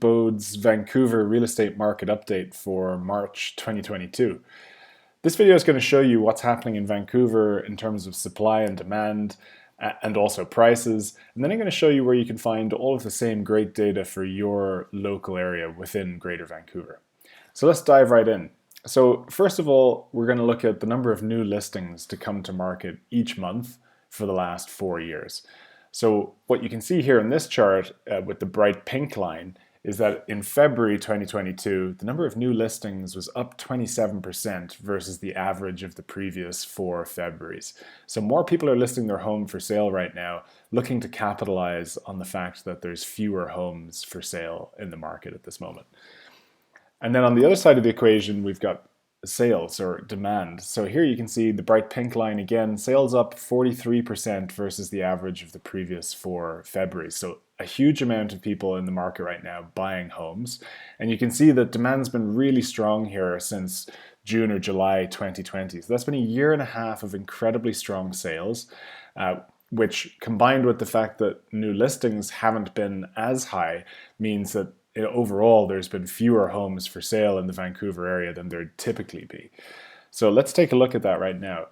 Bōde's Vancouver real estate market update for March 2022. This video is going to show you what's happening in Vancouver in terms of supply and demand and also prices. And then I'm going to show you where you can find all of the same great data for your local area within Greater Vancouver. So let's dive right in. So first of all, we're going to look at the number of new listings to come to market each month for the last 4 years. So what you can see here in this chart with the bright pink line is that in February 2022, the number of new listings was up 27% versus the average of the previous 4 Februaries. So more people are listing their home for sale right now, looking to capitalize on the fact that there's fewer homes for sale in the market at this moment. And then on the other side of the equation, we've got sales or demand. So here you can see the bright pink line again, sales up 43% versus the average of the previous 4 Februaries. So a huge amount of people in the market right now buying homes. And you can see that demand's been really strong here since June or July 2020. So that's been a year and a half of incredibly strong sales, which combined with the fact that new listings haven't been as high means that overall there's been fewer homes for sale in the Vancouver area than there'd typically be. So let's take a look at that right now.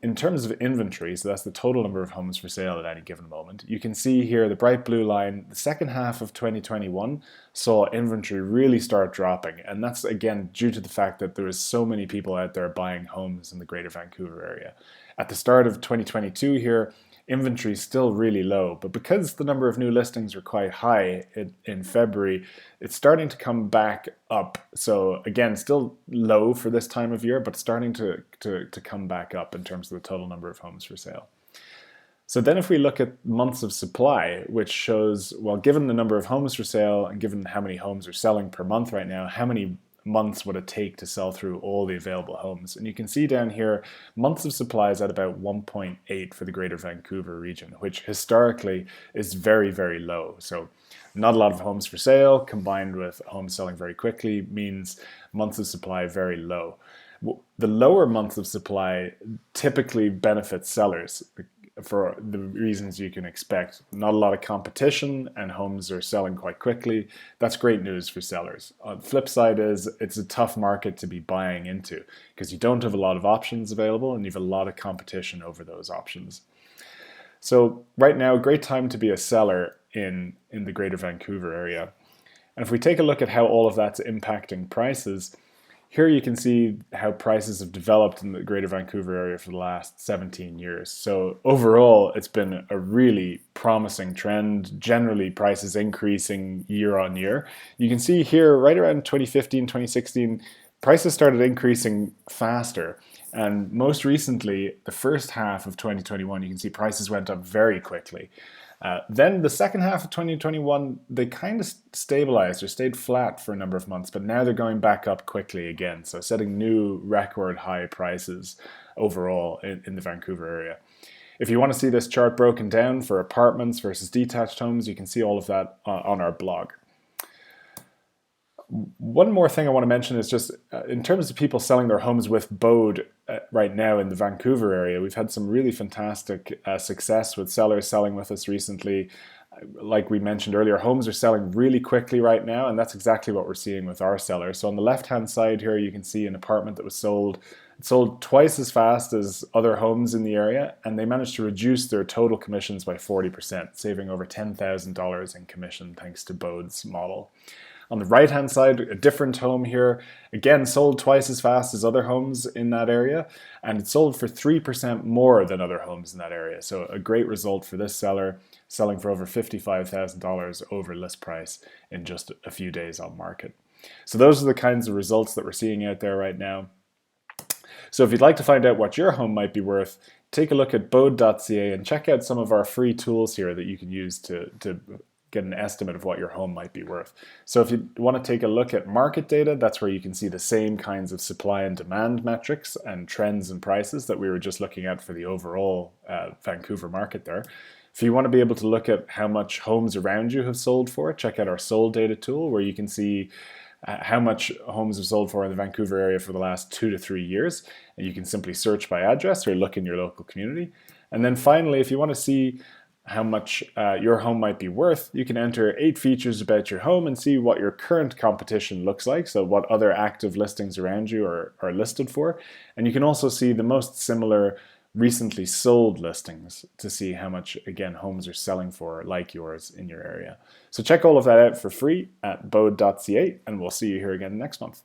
In terms of inventory, so that's the total number of homes for sale at any given moment, you can see here the bright blue line, the second half of 2021 saw inventory really start dropping, and that's again due to the fact that there was so many people out there buying homes in the Greater Vancouver area. At the start of 2022 here, inventory is still really low, but because the number of new listings were quite high in February, it's starting to come back up. So again, still low for this time of year, but starting to come back up in terms of the total number of homes for sale. So then if we look at months of supply, which shows, well, given the number of homes for sale and given how many homes are selling per month right now, how many months would it take to sell through all the available homes? And you can see down here, months of supply is at about 1.8 for the Greater Vancouver region, which historically is very, very low. So not a lot of homes for sale combined with homes selling very quickly means months of supply very low. The lower months of supply typically benefits sellers for the reasons you can expect. Not a lot of competition and homes are selling quite quickly. That's great news for sellers. On the flip side is it's a tough market to be buying into because you don't have a lot of options available and you have a lot of competition over those options. So right now, a great time to be a seller in the Greater Vancouver area. And if we take a look at how all of that's impacting prices, here you can see how prices have developed in the Greater Vancouver area for the last 17 years. So overall, it's been a really promising trend. Generally, prices increasing year on year. You can see here right around 2015, 2016, prices started increasing faster. And most recently, the first half of 2021, you can see prices went up very quickly. Then the second half of 2021, they kind of stabilized or stayed flat for a number of months, but now they're going back up quickly again. So setting new record high prices overall in the Vancouver area. If you want to see this chart broken down for apartments versus detached homes, you can see all of that on our blog. One more thing I want to mention is just in terms of people selling their homes with Bōde right now in the Vancouver area, we've had some really fantastic success with sellers selling with us recently. Like we mentioned earlier, homes are selling really quickly right now, and that's exactly what we're seeing with our sellers. So on the left-hand side here, you can see an apartment that was sold. It sold twice as fast as other homes in the area, and they managed to reduce their total commissions by 40%, saving over $10,000 in commission thanks to Bōde's model. On the right-hand side, a different home here, again, sold twice as fast as other homes in that area, and it sold for 3% more than other homes in that area. So a great result for this seller, selling for over $55,000 over list price in just a few days on market. So those are the kinds of results that we're seeing out there right now. So if you'd like to find out what your home might be worth, take a look at Bōde.ca and check out some of our free tools here that you can use to get an estimate of what your home might be worth. So if you want to take a look at market data, that's where you can see the same kinds of supply and demand metrics and trends and prices that we were just looking at for the overall Vancouver market there. If you want to be able to look at how much homes around you have sold for, check out our sold data tool where you can see how much homes have sold for in the Vancouver area for the last 2 to 3 years. And you can simply search by address or look in your local community. And then finally, if you want to see how much your home might be worth. You can enter 8 features about your home and see what your current competition looks like, so what other active listings around you are listed for. And you can also see the most similar recently sold listings to see how much, again, homes are selling for like yours in your area. So check all of that out for free at bode.ca, and we'll see you here again next month.